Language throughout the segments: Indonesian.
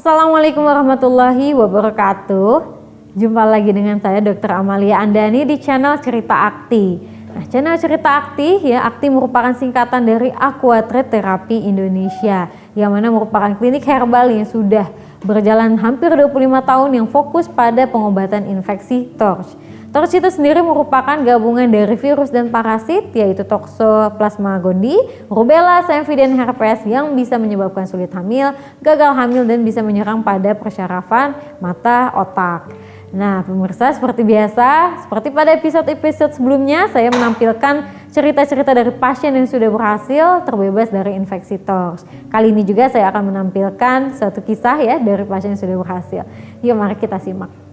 Assalamualaikum warahmatullahi wabarakatuh. Jumpa lagi dengan saya Dr. Amalia Andani di channel Cerita Akti. Nah, channel Cerita Akti Akti merupakan singkatan dari Aquatrade Terapi Indonesia, yang mana merupakan klinik herbal yang sudah berjalan hampir 25 tahun yang fokus pada pengobatan infeksi TORCH. TORCH itu sendiri merupakan gabungan dari virus dan parasit, yaitu Toxoplasma gondii, rubella, CMV, dan herpes yang bisa menyebabkan sulit hamil, gagal hamil, dan bisa menyerang pada persyarafan mata otak. Nah, pemirsa, seperti biasa, seperti pada episode-episode sebelumnya, saya menampilkan cerita-cerita dari pasien yang sudah berhasil terbebas dari infeksi TORCH. Kali ini juga saya akan menampilkan suatu kisah dari pasien yang sudah berhasil. Yuk, mari kita simak.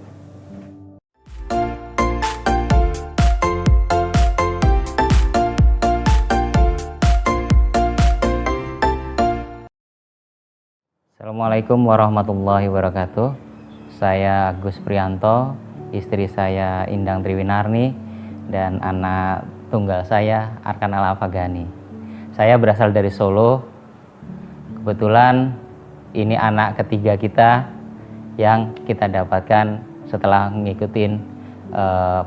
Assalamualaikum warahmatullahi wabarakatuh. Saya Agus Prianto, istri saya Indang Triwinarni, dan anak tunggal saya Arkan Al-Afagani. Saya berasal dari Solo. Kebetulan ini anak ketiga kita yang kita dapatkan setelah mengikuti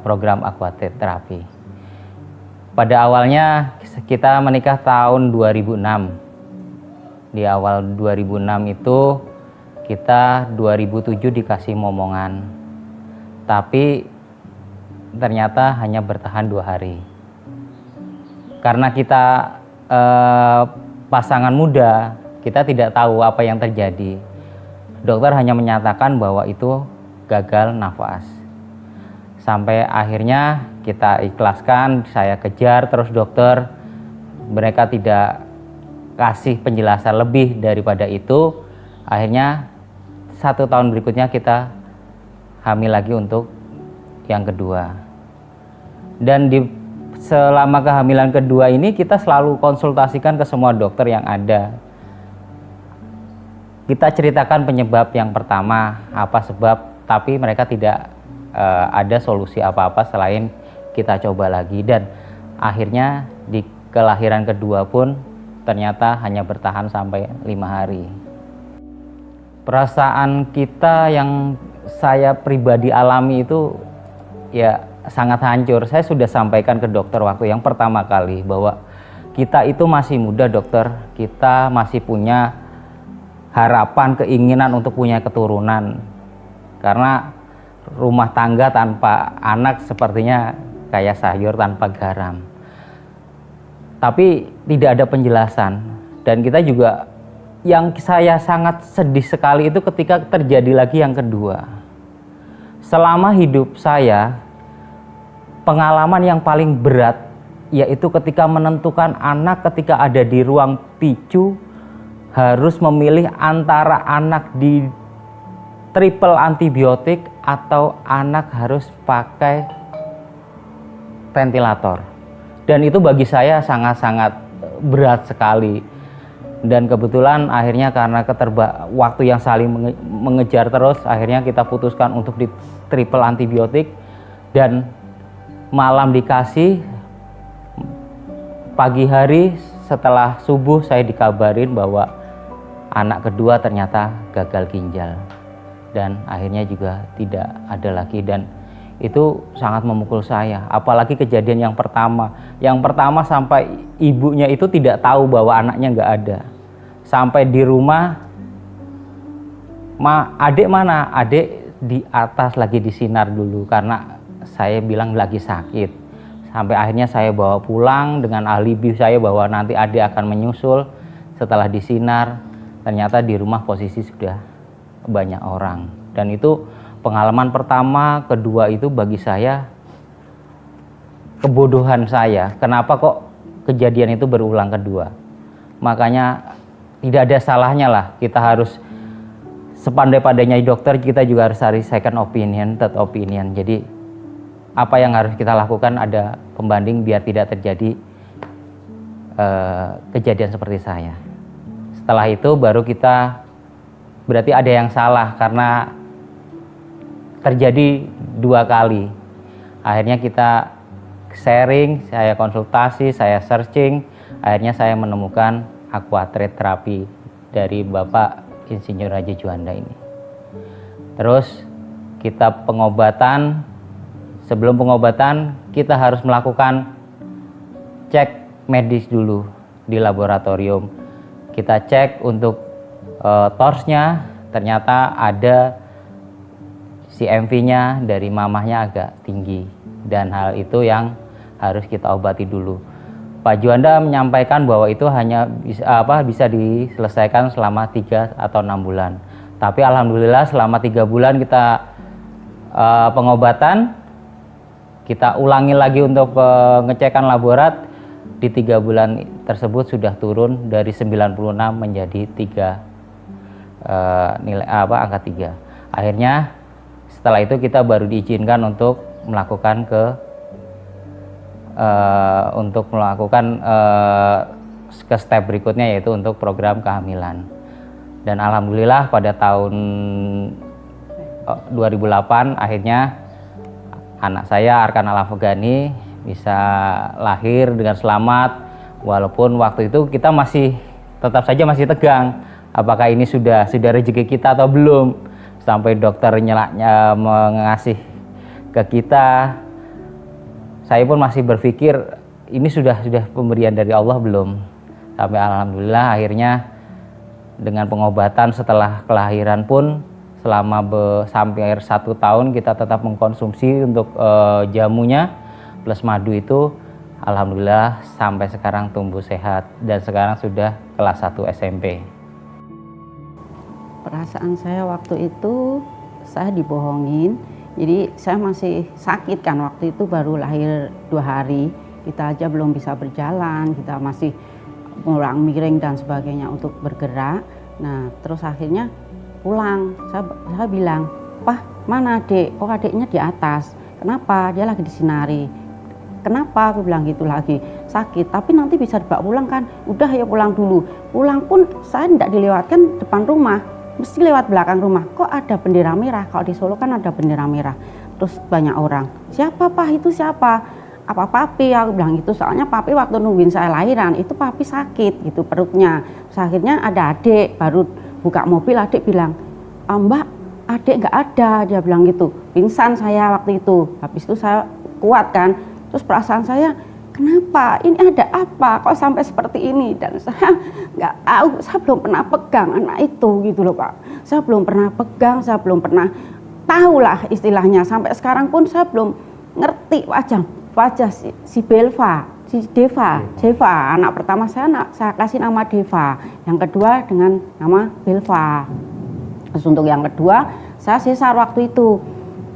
program Aquatrade Terapi. Pada awalnya kita menikah tahun 2006. Di awal 2006 itu kita 2007 dikasih momongan, tapi ternyata hanya bertahan 2 hari. Karena kita pasangan muda, kita tidak tahu apa yang terjadi. Dokter hanya menyatakan bahwa itu gagal nafas. Sampai akhirnya kita ikhlaskan, saya kejar terus dokter, mereka tidak kasih penjelasan lebih daripada itu. Akhirnya 1 tahun berikutnya kita hamil lagi untuk yang kedua. Dan selama kehamilan kedua ini kita selalu konsultasikan ke semua dokter yang ada. Kita ceritakan penyebab yang pertama, apa sebab, tapi mereka tidak ada solusi apa-apa selain kita coba lagi. Dan akhirnya di kelahiran kedua pun ternyata hanya bertahan sampai 5 hari. Perasaan kita yang saya pribadi alami itu sangat hancur. Saya sudah sampaikan ke dokter waktu yang pertama kali bahwa kita itu masih muda, dokter. Kita masih punya harapan, keinginan untuk punya keturunan. Karena rumah tangga tanpa anak sepertinya kayak sayur tanpa garam. Tapi tidak ada penjelasan, dan kita juga, yang saya sangat sedih sekali itu ketika terjadi lagi yang kedua. Selama hidup saya, pengalaman yang paling berat yaitu ketika menentukan anak, ketika ada di ruang PICU harus memilih antara anak di triple antibiotik atau anak harus pakai ventilator. Dan itu bagi saya sangat-sangat berat sekali. Dan kebetulan akhirnya karena waktu yang saling mengejar terus, akhirnya kita putuskan untuk di triple antibiotik. Dan malam dikasih, pagi hari setelah subuh saya dikabarin bahwa anak kedua ternyata gagal ginjal. Dan akhirnya juga tidak ada lagi, dan itu sangat memukul saya. Apalagi kejadian yang pertama. Yang pertama sampai ibunya itu tidak tahu bahwa anaknya nggak ada. Sampai di rumah, adik mana? Adik di atas lagi disinar dulu, karena saya bilang lagi sakit. Sampai akhirnya saya bawa pulang dengan alibi saya bahwa nanti adik akan menyusul. Setelah disinar, ternyata di rumah posisi sudah banyak orang. Dan itu pengalaman pertama, kedua itu bagi saya kebodohan saya. Kenapa kok kejadian itu berulang kedua? Makanya tidak ada salahnya lah kita harus sepandai-pandainya dokter, kita juga harus cari second opinion, third opinion. Jadi apa yang harus kita lakukan, ada pembanding biar tidak terjadi kejadian seperti saya. Setelah itu baru kita berarti ada yang salah karena terjadi 2 kali. Akhirnya kita sharing, saya konsultasi, saya searching, akhirnya saya menemukan Aquatrade Terapi dari Bapak Insinyur Haji Juanda ini. Terus kita pengobatan, sebelum pengobatan kita harus melakukan cek medis dulu di laboratorium. Kita cek untuk torsnya, ternyata ada CMV-nya dari mamahnya agak tinggi, dan hal itu yang harus kita obati dulu. Pak Juanda menyampaikan bahwa itu hanya bisa diselesaikan selama 3 atau 6 bulan. Tapi alhamdulillah selama 3 bulan kita pengobatan, kita ulangi lagi untuk pengecekan laborat. Di 3 bulan tersebut sudah turun dari 96 menjadi angka 3. Akhirnya setelah itu kita baru diizinkan untuk melakukan ke step berikutnya, yaitu untuk program kehamilan. Dan alhamdulillah pada tahun 2008 akhirnya anak saya Arkan Al-Afghani bisa lahir dengan selamat, walaupun waktu itu kita tetap saja masih tegang, apakah ini sudah rezeki kita atau belum, sampai dokter mengasih ke kita. Saya pun masih berpikir ini sudah pemberian dari Allah belum, sampai alhamdulillah akhirnya dengan pengobatan setelah kelahiran pun selama hampir 1 tahun kita tetap mengkonsumsi untuk jamunya plus madu itu, alhamdulillah sampai sekarang tumbuh sehat dan sekarang sudah kelas 1 SMP. Perasaan saya waktu itu saya dibohongin. Jadi saya masih sakit kan, waktu itu baru lahir 2 hari, kita aja belum bisa berjalan, kita masih kurang miring dan sebagainya untuk bergerak. Nah terus akhirnya pulang, saya bilang, "Pah, mana adik?" "Oh adiknya di atas." "Kenapa?" "Dia lagi disinari." "Kenapa?" Aku bilang gitu lagi, "Sakit, tapi nanti bisa dibawa pulang kan?" "Udah ya pulang dulu." Pulang pun saya tidak dilewatkan depan rumah, mesti lewat belakang rumah. Kok ada bendera merah? Kalau di Solo kan ada bendera merah. Terus banyak orang, "Siapa Pak? Itu siapa?" "Apa Papi?" Aku bilang gitu, soalnya Papi waktu nungguin saya lahiran itu Papi sakit gitu perutnya. Terus akhirnya ada adik, baru buka mobil adik bilang, "Mbak, adik nggak ada." Dia bilang gitu, pingsan saya waktu itu. Habis itu saya kuat kan, terus perasaan saya, kenapa? Ini ada apa? Kok sampai seperti ini? Dan saya nggak tahu, saya belum pernah pegang anak itu gitu loh Pak. Saya belum pernah pegang, saya belum pernah tahu lah istilahnya. Sampai sekarang pun saya belum ngerti wajah si Belva, si Deva, anak pertama saya kasih nama Deva, yang kedua dengan nama Belva. Terus untuk yang kedua saya sesar waktu itu.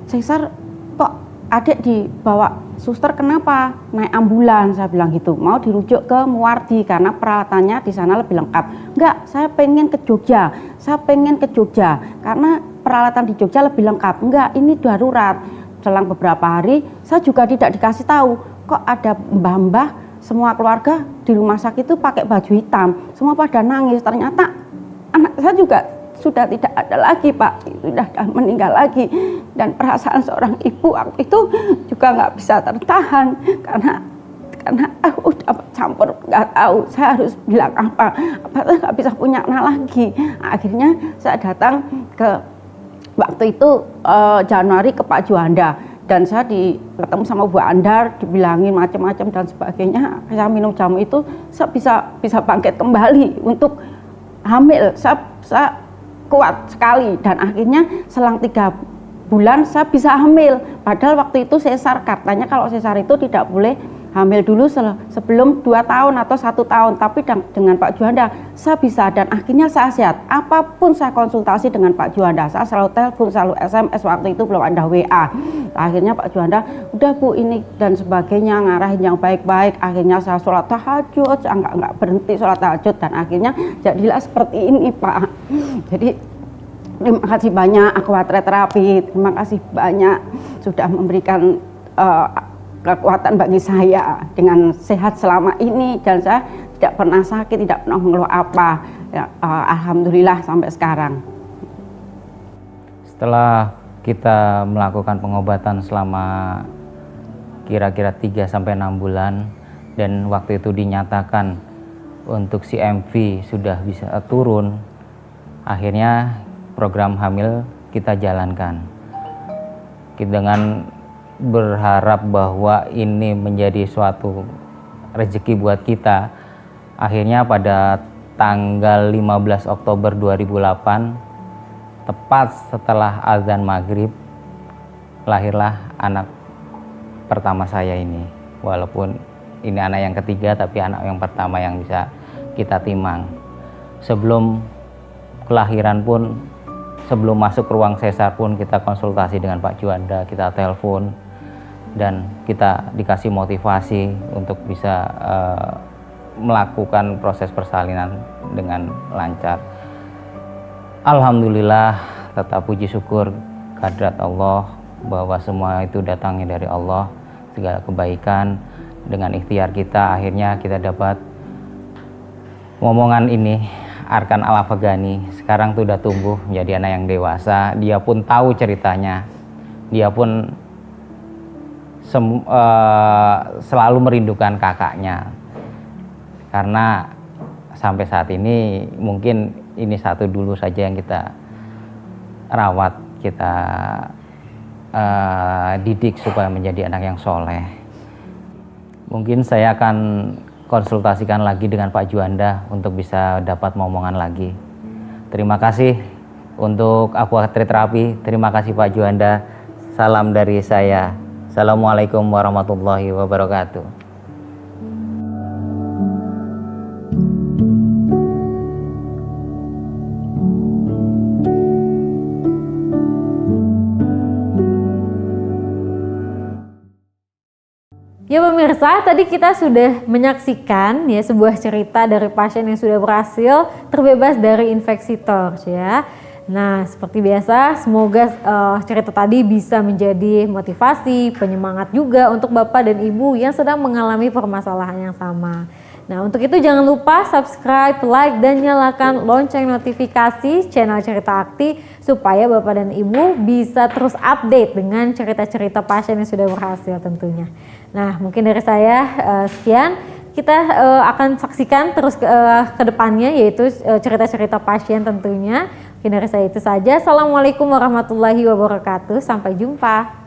Sesar, kok adik dibawa suster, kenapa? Naik ambulan, saya bilang gitu. Mau dirujuk ke Muwardi karena peralatannya di sana lebih lengkap. Enggak, saya pengen ke Jogja. Karena peralatan di Jogja lebih lengkap. Enggak, ini darurat. Selang beberapa hari saya juga tidak dikasih tahu, kok ada mbah-mbah semua keluarga di rumah sakit itu pakai baju hitam. Semua pada nangis. Ternyata anak saya juga sudah tidak ada lagi Pak, sudah meninggal lagi. Dan perasaan seorang ibu waktu itu juga nggak bisa tertahan karena aku udah campur, nggak tahu saya harus bilang apa saya nggak bisa punya anak lagi. Akhirnya saya datang ke waktu itu Januari ke Pak Juanda, dan saya ketemu sama Bu Andar, dibilangin macam-macam dan sebagainya. Saya minum jamu itu saya bisa bangkit kembali untuk hamil. Saya kuat sekali, dan akhirnya selang 3 bulan saya bisa hamil. Padahal waktu itu sesar, katanya kalau sesar itu tidak boleh hamil dulu sebelum 2 tahun atau 1 tahun. Tapi dengan Pak Juanda saya bisa, dan akhirnya saya sehat. Apapun saya konsultasi dengan Pak Juanda, saya selalu telepon, selalu SMS, waktu itu belum ada WA. Akhirnya Pak Juanda, udah Bu ini dan sebagainya, ngarahin yang baik-baik. Akhirnya saya sholat tahajud, saya nggak berhenti sholat tahajud, dan akhirnya jadilah seperti ini Pak. Jadi terima kasih banyak Aquatret Terapi, terima kasih banyak sudah memberikan kekuatan bagi saya dengan sehat selama ini, dan saya tidak pernah sakit, tidak pernah mengeluh apa. Ya, alhamdulillah sampai sekarang. Setelah kita melakukan pengobatan selama kira-kira 3-6 bulan, dan waktu itu dinyatakan untuk CMV sudah bisa turun, Akhirnya program hamil kita jalankan dengan berharap bahwa ini menjadi suatu rezeki buat kita. Akhirnya pada tanggal 15 Oktober 2008, tepat setelah azan maghrib, lahirlah anak pertama saya ini. Walaupun ini anak yang ketiga, tapi anak yang pertama yang bisa kita timang. Sebelum kelahiran pun, sebelum masuk ruang sesar pun, kita konsultasi dengan Pak Juanda, kita telepon, dan kita dikasih motivasi untuk bisa melakukan proses persalinan dengan lancar. Alhamdulillah, tetap puji syukur kehadirat Allah bahwa semua itu datangnya dari Allah. Segala kebaikan dengan ikhtiar kita, akhirnya kita dapat momongan ini, Arkan Al-Afghani. Sekarang tuh udah tumbuh menjadi anak yang dewasa. Dia pun tahu ceritanya, dia pun selalu merindukan kakaknya, karena sampai saat ini mungkin ini satu dulu saja yang kita rawat, kita didik supaya menjadi anak yang soleh. Mungkin saya akan konsultasikan lagi dengan Pak Juanda untuk bisa dapat momongan lagi. Terima kasih untuk Aquatreat Terapi. Terima kasih Pak Juanda. Salam dari saya. Assalamualaikum warahmatullahi wabarakatuh. Ya pemirsa, tadi kita sudah menyaksikan ya sebuah cerita dari pasien yang sudah berhasil terbebas dari infeksi TORCH ya. Nah, seperti biasa, semoga cerita tadi bisa menjadi motivasi, penyemangat juga untuk Bapak dan Ibu yang sedang mengalami permasalahan yang sama. Nah, untuk itu jangan lupa subscribe, like, dan nyalakan lonceng notifikasi channel Cerita Akti supaya Bapak dan Ibu bisa terus update dengan cerita-cerita pasien yang sudah berhasil tentunya. Nah, mungkin dari saya sekian. Kita akan saksikan terus ke depannya, yaitu cerita-cerita pasien tentunya. Mungkin dari saya itu saja. Assalamualaikum warahmatullahi wabarakatuh. Sampai jumpa.